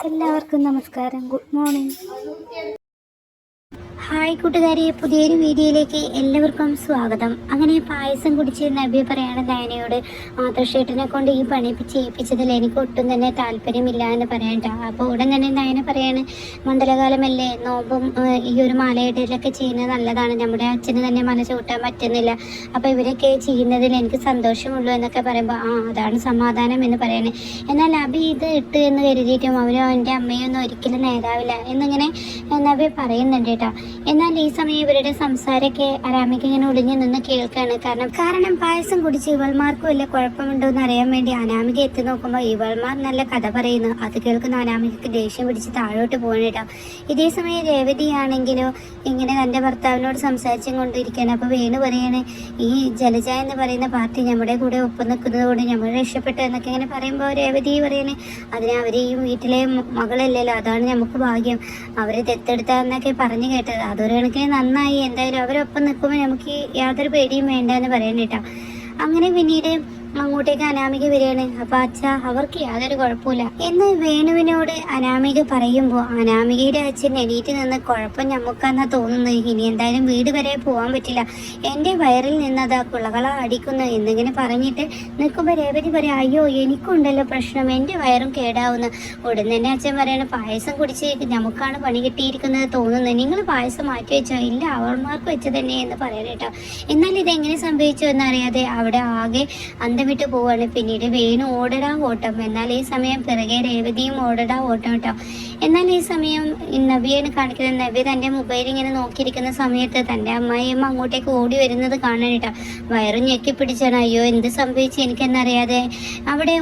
എല്ലാവർക്കും നമസ്കാരം. Good morning. Hi കൂട്ടുകാരെ, പുതിയൊരു വീഡിയോയിലേക്ക് എല്ലാവർക്കും സ്വാഗതം. അങ്ങനെ പായസം കുടിച്ച് നബി പറയാണ് നയനയോട്, ആദർശേട്ടനെ കൊണ്ട് ഈ പണി ചെയ്യിപ്പിച്ചതിൽ എനിക്ക് ഒട്ടും തന്നെ താല്പര്യമില്ല എന്ന് പറയണ്ട. അപ്പോൾ ഉടൻ തന്നെ നയന പറയാണ്, മണ്ഡലകാലമല്ലേ, നോമ്പും ഈ ഒരു മാലയിടലൊക്കെ ചെയ്യുന്നത് നല്ലതാണ്, നമ്മുടെ അച്ഛന് തന്നെ മല ചൂട്ടാൻ പറ്റുന്നില്ല, അപ്പോൾ ഇവരൊക്കെ ചെയ്യുന്നതിൽ എനിക്ക് സന്തോഷമുള്ളൂ എന്നൊക്കെ പറയുമ്പോൾ അതാണ് സമാധാനം എന്ന് പറയണേ. എന്നാൽ നബി ഇത് ഇട്ട് എന്ന് കരുതിയിട്ടും അവരും എൻ്റെ അമ്മയൊന്നും ഒരിക്കലും നേതാവില്ല എന്നിങ്ങനെ നബി പറയുന്നുണ്ട് കേട്ടോ. എന്നാൽ ഈ സമയം ഇവരുടെ സംസാരമൊക്കെ അനാമിക ഇങ്ങനെ ഒളിഞ്ഞു നിന്ന് കേൾക്കാണ്. കാരണം പായസം കുടിച്ച് ഇവൾമാർക്ക് വല്ല കുഴപ്പമുണ്ടോ എന്ന് അറിയാൻ വേണ്ടി അനാമിക എത്തി നോക്കുമ്പോൾ ഇവൾമാർ നല്ല കഥ പറയുന്നു. അത് കേൾക്കുന്ന അനാമികക്ക് ദേഷ്യം പിടിച്ച് താഴോട്ട് പോകണേട്ടാ. ഇതേ സമയം രേവതിയാണെങ്കിലോ ഇങ്ങനെ തൻ്റെ ഭർത്താവിനോട് സംസാരിച്ചും കൊണ്ടിരിക്കുകയാണ്. അപ്പോൾ വേണു പറയാണ്, ഈ ജലജ എന്ന് പറയുന്ന പാർട്ടി നമ്മുടെ കൂടെ ഒപ്പം നിൽക്കുന്നതുകൊണ്ട് നമ്മൾ രക്ഷപ്പെട്ടു എന്നൊക്കെ ഇങ്ങനെ പറയുമ്പോൾ രേവതി പറയണേ, അതിന് അവർ ഈ വീട്ടിലെ മകളല്ലല്ലോ, അതാണ് നമുക്ക് ഭാഗ്യം, അവരെ ദത്തെടുത്താന്നൊക്കെ പറഞ്ഞു കേട്ടത്. അതൊരു കണക്കിന് നന്നായി, എന്തായാലും അവരൊപ്പം നിൽക്കുമ്പോൾ നമുക്ക് യാതൊരു പേടിയും വേണ്ട എന്ന് പറയണേട്ടാ. അങ്ങനെ പിന്നീട് അങ്ങോട്ടേക്ക് അനാമിക വരികയാണ്. അപ്പൊ അച്ഛ, അവർക്ക് യാതൊരു കുഴപ്പമില്ല എന്ന് വേണുവിനോട് അനാമിക പറയുമ്പോൾ അനാമികയുടെ അച്ഛൻ എണീറ്റ് നിന്ന്, കുഴപ്പം ഞമ്മക്കാന്നാ തോന്നുന്നത്, ഇനി എന്തായാലും വീട് വരെ പോകാൻ പറ്റില്ല, എൻ്റെ വയറിൽ നിന്നതാ കുളകള അടിക്കുന്നു എന്നിങ്ങനെ പറഞ്ഞിട്ട് നിൽക്കുമ്പോൾ രേവതി പറയാം, അയ്യോ എനിക്കുണ്ടല്ലോ പ്രശ്നം, എൻ്റെ വയറും കേടാവുന്നു. ഉടൻ തന്നെ അച്ഛൻ പറയാണ്, പായസം കുടിച്ച് നമുക്കാണ് പണി കിട്ടിയിരിക്കുന്നത് തോന്നുന്നത്, നിങ്ങൾ പായസം മാറ്റി വെച്ചോ? ഇല്ല, അവൾമാർക്ക് വെച്ച് തന്നെ എന്ന് പറയാനേട്ടോ. എന്നാൽ ഇതെങ്ങനെ സംഭവിച്ചു എന്നറിയാതെ അവിടെ ആകെ വിട്ട് പോവാണ്. പിന്നീട് വേണു ഓടടാ ഓട്ടം, എന്നാൽ ഈ സമയം പിറകെ രേവതിയും ഓടടാ ഓട്ടം കേട്ടോ. എന്നാൽ ഈ സമയം നവ്യയാണ് കാണിക്കുന്നത്. നവ്യ തൻ്റെ മൊബൈൽ ഇങ്ങനെ നോക്കിയിരിക്കുന്ന സമയത്ത് തൻ്റെ അമ്മായിയമ്മ അങ്ങോട്ടേക്ക് ഓടി വരുന്നത് കാണാൻ കേട്ടോ. വയറും ഞെക്കി പിടിച്ചാണ്. അയ്യോ എന്ത് സംഭവിച്ചു എനിക്കെന്നറിയാതെ അവിടെ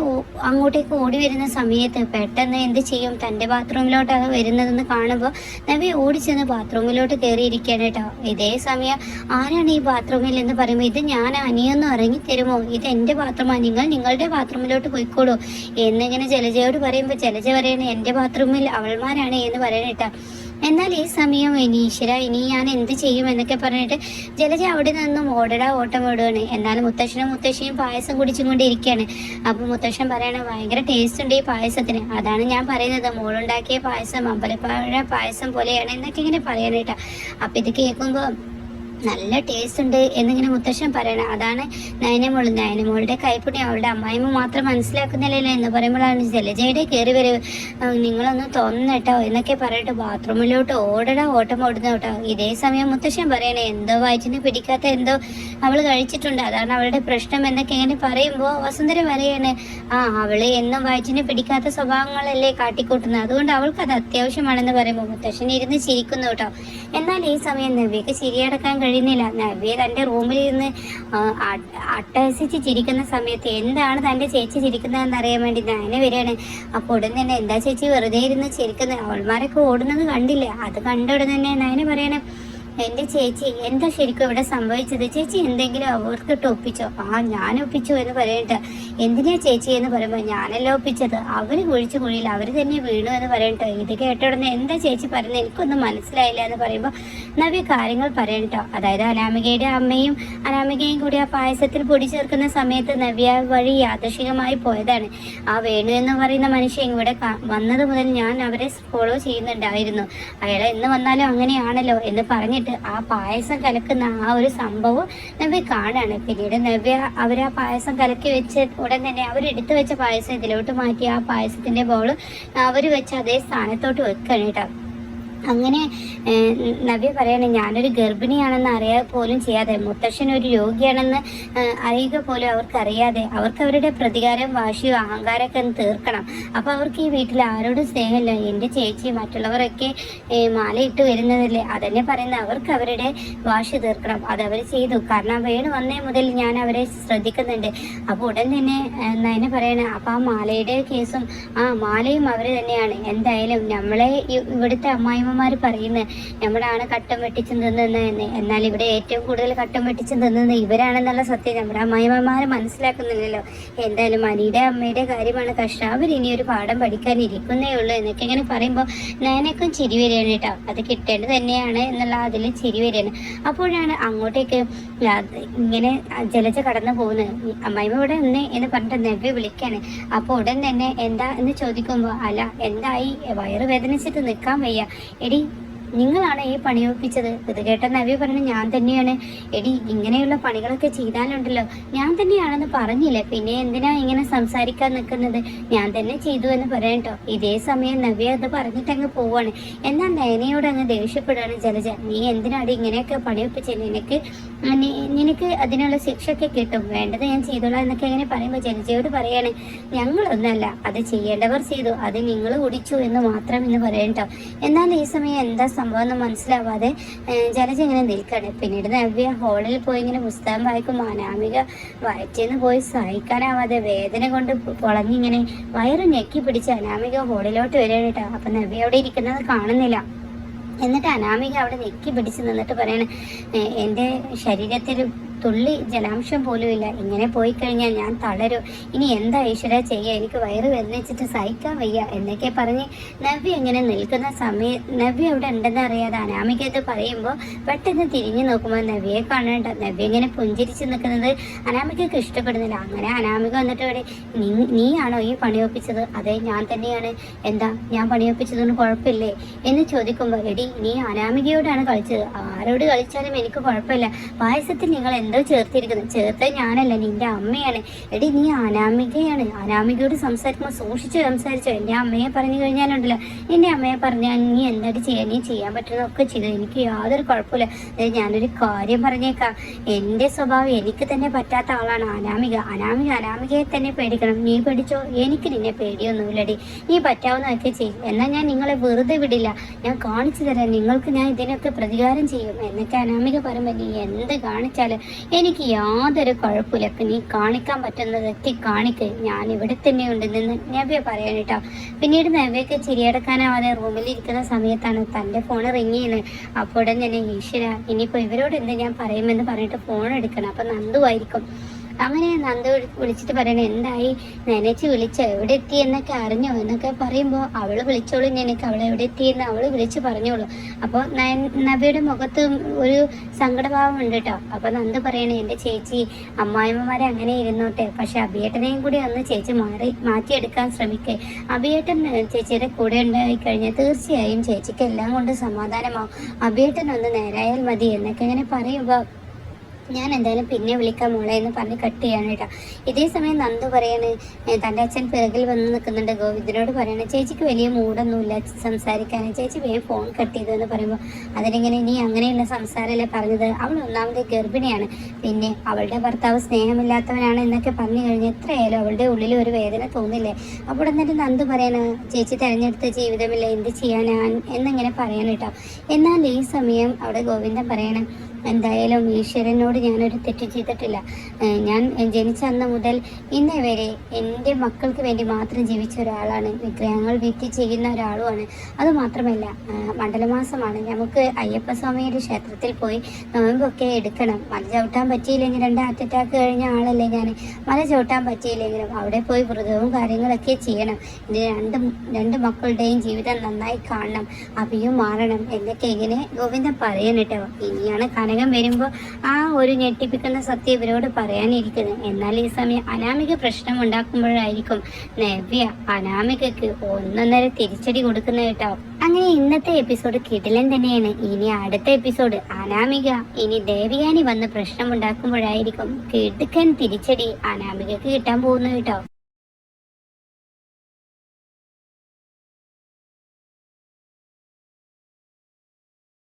അങ്ങോട്ടേക്ക് ഓടി വരുന്ന സമയത്ത് പെട്ടെന്ന് എന്ത് ചെയ്യും, തൻ്റെ ബാത്റൂമിലോട്ടാണ് വരുന്നതെന്ന് കാണുമ്പോൾ നവ്യ ഓടിച്ചെന്ന് ബാത്റൂമിലോട്ട് കയറിയിരിക്കുകയാണ് കേട്ടോ. ഇതേ സമയം ആരാണ് ഈ ബാത്റൂമിൽ എന്ന് പറയുമ്പോൾ, ഇത് ഞാൻ, അനിയൊന്നും ഇറങ്ങി തരുമോ, ഇത് എൻ്റെ ബാത്റൂമാണ്, നിങ്ങൾ നിങ്ങളുടെ ബാത്റൂമിലോട്ട് പോയിക്കോളൂ എന്നിങ്ങനെ ജലജയോട് പറയുമ്പോൾ ജലജ പറയണേ, എൻ്റെ ബാത്റൂമിൽ അവൾമാരാണ് എന്ന് പറയണേട്ടാ. എന്നാൽ ഈ സമയം ഈശ്വര, ഇനി ഞാൻ എന്ത് ചെയ്യും എന്നൊക്കെ പറഞ്ഞിട്ട് ജലജ അവിടെ നിന്നും ഓടടാ ഓട്ടം ഓടുകയാണ്. എന്നാൽ മുത്തശ്ശനും മുത്തശ്ശിയും പായസം കുടിച്ചും കൊണ്ടിരിക്കുകയാണ്. അപ്പോൾ മുത്തശ്ശൻ പറയണ, ഭയങ്കര ടേസ്റ്റ് ഉണ്ട് ഈ പായസത്തിന്, അതാണ് ഞാൻ പറയുന്നത്, മോളുണ്ടാക്കിയ പായസം അമ്പലപ്പഴ പായസം പോലെയാണ് എന്നൊക്കെ ഇങ്ങനെ പറയാനായിട്ടാ. അപ്പം ഇത് കേൾക്കുമ്പോൾ നല്ല ടേസ്റ്റ് ഉണ്ട് എന്നിങ്ങനെ മുത്തശ്ശൻ പറയണം. അതാണ് നയനമോളുടെ കൈപ്പുണ്യം അവളുടെ അമ്മായിമ്മ മാത്രം മനസ്സിലാക്കുന്നില്ലല്ലോ എന്ന് പറയുമ്പോഴാണ് ജലജയുടെ കയറി വരവ്, നിങ്ങളൊന്നും തോന്നട്ടോ എന്നൊക്കെ പറഞ്ഞിട്ട് ബാത്റൂമിലോട്ട് ഓടടാ ഓട്ടം ഓടുന്ന കേട്ടോ. ഇതേ സമയം മുത്തശ്ശൻ പറയണേ, എന്തോ വയറ്റിന് പിടിക്കാത്ത എന്തോ അവൾ കഴിച്ചിട്ടുണ്ട്, അതാണ് അവളുടെ പ്രശ്നം എന്നൊക്കെ ഇങ്ങനെ പറയുമ്പോൾ വസുന്ധര പറയാണ്, അവള് എന്നും വയറ്റിന് പിടിക്കാത്ത സ്വഭാവങ്ങളല്ലേ കാട്ടിക്കൂട്ടുന്നത്, അതുകൊണ്ട് അവൾക്ക് അത് അത്യാവശ്യമാണെന്ന് പറയുമ്പോൾ മുത്തശ്ശൻ ഇരുന്ന് ചിരിക്കുന്നു കേട്ടോ. എന്നാൽ ഈ സമയം നവ്യക്ക് ചിരിയടക്കാൻ കഴിയുന്നില്ല. നവ്യ തൻ്റെ റൂമിൽ ഇരുന്ന് അട്ടഹസിച്ച് ചിരിക്കുന്ന സമയത്ത് എന്താണ് തൻ്റെ ചേച്ചി ചിരിക്കുന്നതെന്ന് അറിയാൻ വേണ്ടി നയന വരികയാണ്. അപ്പോൾ ഉടൻ തന്നെ, എന്താ ചേച്ചി വെറുതെ ഇരുന്ന് ചിരിക്കുന്നത്, അവൾമാരൊക്കെ ഓടുന്നത് കണ്ടില്ലേ? അത് കണ്ട ഉടൻ തന്നെ നയന പറയണേ, എൻ്റെ ചേച്ചി എന്താ ശരിക്കും ഇവിടെ സംഭവിച്ചത്, ചേച്ചി എന്തെങ്കിലും അവർക്കിട്ട് ഒപ്പിച്ചോ? ഞാൻ ഒപ്പിച്ചു എന്ന് പറയട്ടെ. എന്തിനാ ചേച്ചി എന്ന് പറയുമ്പോൾ, ഞാനല്ല ഒപ്പിച്ചത്, അവർ കുഴിച്ചു കുഴിയിൽ അവർ തന്നെ വീണു എന്ന് പറയട്ടോ. ഇത് കേട്ടോടനെ, എന്താ ചേച്ചി പറയുന്നത്, എനിക്കൊന്നും മനസ്സിലായില്ല എന്ന് പറയുമ്പോൾ നവ്യ കാര്യങ്ങൾ പറയട്ടോ. അതായത് അനാമികയുടെ അമ്മയും അനാമികയും കൂടി ആ പായസത്തിൽ പൊടി ചേർക്കുന്ന സമയത്ത് നവ്യ വഴി യാദൃശികമായി പോയതാണ്. ആ വേണു എന്ന് പറയുന്ന മനുഷ്യൻ ഇവിടെ വന്നത് മുതൽ ഞാൻ അവരെ ഫോളോ ചെയ്യുന്നുണ്ടായിരുന്നു, അയാൾ എന്ന് വന്നാലും അങ്ങനെയാണല്ലോ എന്ന് പറഞ്ഞിട്ട് ആ പായസം കലക്കുന്ന ആ ഒരു സംഭവം നവ്യ കാണാണ്. പിന്നീട് നവ്യ അവർ ആ പായസം കലക്കി വെച്ച് ഉടൻ തന്നെ അവരെടുത്ത് വെച്ച പായസം ഇതിലോട്ട് മാറ്റി ആ പായസത്തിൻ്റെ ബൗൾ അവർ വെച്ച് അതേ സ്ഥാനത്തോട്ട് വെക്കണം കേട്ടോ. അങ്ങനെ നവ്യ പറയണേ, ഞാനൊരു ഗർഭിണിയാണെന്ന് അറിയാൻ പോലും ചെയ്യാതെ, മുത്തശ്ശൻ ഒരു രോഗിയാണെന്ന് അറിയുക പോലും അവർക്കറിയാതെ അവർക്ക് അവരുടെ പ്രതികാരം വാശിയോ അഹങ്കാരമൊക്കെ തീർക്കണം. അപ്പോൾ അവർക്ക് ഈ വീട്ടിൽ ആരോടും സ്നേഹമില്ല. എൻ്റെ ചേച്ചി മറ്റുള്ളവരൊക്കെ മാലയിട്ട് വരുന്നതല്ലേ, അതന്നെ പറയുന്നത്, അവർക്ക് അവരുടെ വാശി തീർക്കണം. അതവർ ചെയ്തു. കാരണം വേണു വന്നേ മുതൽ ഞാൻ അവരെ ശ്രദ്ധിക്കുന്നുണ്ട്. അപ്പോൾ ഉടൻ തന്നെ നയന പറയണേ, അപ്പോൾ ആ മാലയുടെ കേസും മാലയും അവർ തന്നെയാണ്, എന്തായാലും നമ്മളെ ഇവിടുത്തെ അമ്മായി അമ്മായിമ്മമാർ പറയുന്നത് നമ്മുടെയാണ് കട്ടം വെട്ടിച്ചും തിന്നുന്നത് എന്ന്. എന്നാൽ ഇവിടെ ഏറ്റവും കൂടുതൽ കട്ടം വെട്ടിച്ചും തിന്നുന്നത് ഇവരാണെന്നുള്ള സത്യം നമ്മുടെ അമ്മായിമ്മമാർ മനസ്സിലാക്കുന്നില്ലല്ലോ. എന്തായാലും അനിയുടെ അമ്മയുടെ കാര്യമാണ് കഷ്ടം, അവരിനി ഒരു പാഠം പഠിക്കാനിരിക്കുന്നേ ഉള്ളൂ എന്നൊക്കെ ഇങ്ങനെ പറയുമ്പോൾ ഞാനേക്കും ചിരി വരികയാണ് കേട്ടോ. അത് കിട്ടേണ്ടത് തന്നെയാണ് എന്നുള്ള അതിൽ ചിരി വരികയാണ്. അപ്പോഴാണ് അങ്ങോട്ടേക്ക് ഇങ്ങനെ ജലജ കടന്നു പോകുന്നത്. അമ്മായിമ്മ ഇവിടെ ഉണ്ട് എന്ന് പറഞ്ഞിട്ട് നവ്യ വിളിക്കാണ്. അപ്പോൾ ഉടൻ തന്നെ എന്താ എന്ന് ചോദിക്കുമ്പോൾ അല്ല എന്തായി, വയറ് വേദനിച്ചിട്ട് നിൽക്കാൻ വയ്യ. എടി നിങ്ങളാണ് ഈ പണി ഒപ്പിച്ചത്. ഇത് കേട്ട നവ്യ പറഞ്ഞു ഞാൻ തന്നെയാണ്. എടി ഇങ്ങനെയുള്ള പണികളൊക്കെ ചെയ്താലുണ്ടല്ലോ ഞാൻ തന്നെയാണെന്ന് പറഞ്ഞില്ലേ, പിന്നെ എന്തിനാ ഇങ്ങനെ സംസാരിക്കാൻ നിൽക്കുന്നത്, ഞാൻ തന്നെ ചെയ്തു എന്ന് പറയാം കേട്ടോ. ഇതേ സമയം നവ്യ അത് പറഞ്ഞിട്ട് അങ്ങ് പോവാണ്. എന്നാൽ നയനയോട് അങ്ങ് ദേഷ്യപ്പെടുകയാണ് ജലജ. നീ എന്തിനാടി ഇങ്ങനെയൊക്കെ പണി ഒപ്പിച്ചത്, നിനക്ക് അതിനുള്ള ശിക്ഷയൊക്കെ കിട്ടും, വേണ്ടത് ഞാൻ ചെയ്തോളാം എന്നൊക്കെ ഇങ്ങനെ പറയുമ്പോൾ ജലജയോട് പറയാണ് ഞങ്ങളൊന്നല്ല അത് ചെയ്യേണ്ടവർ ചെയ്തു, അത് നിങ്ങൾ കുടിച്ചു എന്ന് മാത്രം എന്ന് പറയാം കേട്ടോ. എന്നാൽ ഈ സമയം എന്താ സംഭവം എന്ന് മനസ്സിലാവാതെ ജലജ ഇങ്ങനെ നിൽക്കാണ്. പിന്നീട് നവ്യ ഹോളിൽ പോയി ഇങ്ങനെ പുസ്തകം വായിക്കും. അനാമിക വയറ്റിന്ന് പോയി സഹിക്കാനാവാതെ വേദന കൊണ്ട് പൊളഞ്ഞിങ്ങനെ വയറ് ഞെക്കി പിടിച്ച് അനാമിക ഹോളിലോട്ട് വരികയാണ് കേട്ടോ. അപ്പൊ നവ്യ അവിടെ ഇരിക്കുന്നത് കാണുന്നില്ല. എന്നിട്ട് അനാമിക അവിടെ ഞെക്കി പിടിച്ച് നിന്നിട്ട് പറയണ എൻ്റെ ശരീരത്തിൽ തുള്ളി ജലാംശം പോലും ഇല്ല, ഇങ്ങനെ പോയി കഴിഞ്ഞാൽ ഞാൻ തളരും, ഇനി എന്താ ഈശ്വര ചെയ്യുക, എനിക്ക് വയറ് വേദനിച്ചിട്ട് സഹിക്കാൻ വയ്യ എന്നൊക്കെ പറഞ്ഞ് നവ്യ ഇങ്ങനെ നിൽക്കുന്ന സമയം നവ്യ അവിടെ ഉണ്ടെന്ന് അറിയാതെ അനാമിക ഇത് പറയുമ്പോൾ പെട്ടെന്ന് തിരിഞ്ഞു നോക്കുമ്പോൾ നവ്യയെ കാണേണ്ട. നവ്യ ഇങ്ങനെ പുഞ്ചിരിച്ച് നിൽക്കുന്നത് അനാമികക്ക് ഇഷ്ടപ്പെടുന്നില്ല. അങ്ങനെ അനാമിക വന്നിട്ട് ഇവിടെ നീയാണോ ഈ പണിയൊപ്പിച്ചത്? അതെ ഞാൻ തന്നെയാണ്. എന്താ ഞാൻ പണിയൊപ്പിച്ചതൊന്നും കുഴപ്പമില്ലേ എന്ന് ചോദിക്കുമ്പോൾ എടി നീ അനാമികയോടാണ് കളിച്ചത്, ആരോട് കളിച്ചാലും എനിക്ക് കുഴപ്പമില്ല, പായസത്തിൽ നിങ്ങൾ എന്തോ ചേർത്തിരിക്കുന്നത്, ചേർത്ത ഞാനല്ല നിന്റെ അമ്മയാണ്. എടി നീ അനാമികയാണ്, അനാമികയോട് സംസാരിക്കുമ്പോൾ സൂക്ഷിച്ച് സംസാരിച്ചോ, എൻ്റെ അമ്മയെ പറഞ്ഞു കഴിഞ്ഞാലുണ്ടല്ലോ, നിന്റെ അമ്മയെ പറഞ്ഞാൽ നീ എന്തായിട്ട് ചെയ്യാൻ, നീ ചെയ്യാൻ പറ്റുന്നതൊക്കെ ചെയ്തു, എനിക്ക് യാതൊരു കുഴപ്പമില്ല. ഞാനൊരു കാര്യം പറഞ്ഞേക്കാം, എൻ്റെ സ്വഭാവം എനിക്ക് തന്നെ പറ്റാത്ത ആളാണ് അനാമിക. അനാമികയെ തന്നെ പേടിക്കണം, നീ പേടിച്ചോ, എനിക്ക് നിന്നെ പേടിയൊന്നുമില്ലടി, നീ പറ്റാവുന്നതൊക്കെ ചെയ്യും, എന്നാൽ ഞാൻ നിങ്ങളെ വെറുതെ വിടില്ല, ഞാൻ കാണിച്ചു തരാം നിങ്ങൾക്ക്, ഞാൻ ഇതിനൊക്കെ പ്രതികാരം ചെയ്യും എന്നൊക്കെ അനാമിക പറയുമ്പോൾ നീ എന്ത് കാണിച്ചാലും എനിക്ക് യാതൊരു കുഴപ്പമില്ല, നീ കാണിക്കാൻ പറ്റുന്നതൊക്കെ കാണിക്ക്, ഞാൻ ഇവിടെ തന്നെ ഉണ്ടെന്ന് നവ്യ പറയാൻ കേട്ടോ. പിന്നീട് നവ്യക്ക് ചിരിയടക്കാനാവാതെ റൂമിലിരിക്കുന്ന സമയത്താണ് തൻ്റെ ഫോൺ റിങ് ചെയ്യുന്നത്. അപ്പോൾ ഉടൻ തന്നെ ഈശ്വര ഇനിയിപ്പോൾ ഇവരോട് എന്ത് ഞാൻ പറയുമെന്ന് പറഞ്ഞിട്ട് ഫോൺ എടുക്കണം. അപ്പം നന്ദു ആയിരിക്കും. അങ്ങനെ നന്ദു വിളിച്ചിട്ട് പറയണേ എന്തായി, നനച്ച് വിളിച്ചോ, എവിടെ എത്തി എന്നൊക്കെ അറിഞ്ഞോ എന്നൊക്കെ പറയുമ്പോൾ അവൾ വിളിച്ചോളൂ, എനിക്ക് അവൾ എവിടെ എത്തിയെന്ന് അവൾ വിളിച്ച് പറഞ്ഞോളൂ. അപ്പോൾ നവ്യയുടെ മുഖത്ത് ഒരു സങ്കടഭാവം ഉണ്ട് കേട്ടോ. അപ്പോൾ നന്ദു പറയണേ എൻ്റെ ചേച്ചി അമ്മായിമ്മമാരെ അങ്ങനെ ഇരുന്നോട്ടെ, പക്ഷെ അഭിയേട്ടനെയും കൂടി ഒന്ന് ചേച്ചി മാറ്റിയെടുക്കാൻ ശ്രമിക്കേ, അഭിയേട്ടൻ ചേച്ചിയുടെ കൂടെ ഉണ്ടായി കഴിഞ്ഞാൽ തീർച്ചയായും ചേച്ചിക്ക് എല്ലാം കൊണ്ട് സമാധാനമാവും, അഭിയേട്ടൻ ഒന്ന് നേരായാൽ മതി എന്നൊക്കെ ഇങ്ങനെ പറയുമ്പോൾ ഞാൻ എന്തായാലും പിന്നെ വിളിക്കാം മോളെ എന്ന് പറഞ്ഞ് കട്ട് ചെയ്യാണ് കേട്ടോ. ഇതേ സമയം നന്ദു പറയാണ് തൻ്റെ അച്ഛൻ പിറകിൽ വന്ന് നിൽക്കുന്നുണ്ട്. ഗോവിന്ദനോട് പറയണേ ചേച്ചിക്ക് വലിയ മൂടൊന്നുമില്ല സംസാരിക്കാൻ, ചേച്ചി വേഗം ഫോൺ കട്ട് ചെയ്തു എന്ന് പറയുമ്പോൾ അതിനിങ്ങനെ നീ അങ്ങനെയുള്ള സംസാരമല്ലേ പറഞ്ഞത്, അവൾ ഒന്നാമത് ഗർഭിണിയാണ്, പിന്നെ അവളുടെ ഭർത്താവ് സ്നേഹമില്ലാത്തവനാണ് എന്നൊക്കെ പറഞ്ഞു കഴിഞ്ഞാൽ എത്രയായാലും അവളുടെ ഉള്ളിൽ ഒരു വേദന തോന്നില്ലേ. അപ്പോൾ എന്നിട്ട് നന്ദു പറയണ ചേച്ചി തിരഞ്ഞെടുത്ത ജീവിതമില്ല, എന്ത് ചെയ്യാനാ എന്നിങ്ങനെ പറയാൻ കേട്ടോ. എന്നാൽ ഈ സമയം അവിടെ ഗോവിന്ദൻ പറയണം എന്തായാലും ഈശ്വരനോട് ഞാനൊരു തെറ്റ് ചെയ്തിട്ടില്ല, ഞാൻ ജനിച്ച അന്ന് മുതൽ ഇന്നേ വരെ എൻ്റെ മക്കൾക്ക് വേണ്ടി മാത്രം ജീവിച്ച ഒരാളാണ്, വിഗ്രഹങ്ങൾ വിറ്റ് ചെയ്യുന്ന ഒരാളുമാണ്. അതുമാത്രമല്ല മണ്ഡലമാസമാണ്, നമുക്ക് അയ്യപ്പസ്വാമിയുടെ ക്ഷേത്രത്തിൽ പോയി നോമ്പൊക്കെ എടുക്കണം, മല ചവിട്ടാൻ പറ്റിയില്ലെങ്കിൽ 2 ഹാർട്ട് അറ്റാക്ക് കഴിഞ്ഞ ആളല്ലേ ഞാൻ, മല ചവിട്ടാൻ പറ്റിയില്ലെങ്കിലും അവിടെ പോയി വ്രതവും കാര്യങ്ങളൊക്കെ ചെയ്യണം, ഇത് രണ്ട് മക്കളുടെയും ജീവിതം നന്നായി കാണണം, അഭിയും മാറണം എന്നൊക്കെ ഇങ്ങനെ ഗോവിന്ദൻ പറയണിട്ടോ. ഇനിയാണ് കനകം വരുമ്പോൾ ആ ഒരു ഞെട്ടിപ്പിക്കുന്ന സത്യം ഇവരോട് പറയാനിരിക്കുന്നത്. എന്നാൽ ഈ സമയം അനാമിക പ്രശ്നം ഉണ്ടാക്കുമ്പോഴായിരിക്കും നവ്യ അനാമികക്ക് 1.5 തിരിച്ചടി കൊടുക്കുന്ന കേട്ടോ. അങ്ങനെ ഇന്നത്തെ എപ്പിസോഡ് കിടിലൻ തന്നെയാണ്. ഇനി അടുത്ത എപ്പിസോഡ് അനാമിക ഇനി ദേവയാനി വന്ന് പ്രശ്നം ഉണ്ടാക്കുമ്പോഴായിരിക്കും കിടുക്കൻ തിരിച്ചടി അനാമികക്ക് കിട്ടാൻ പോകുന്നത് കേട്ടോ.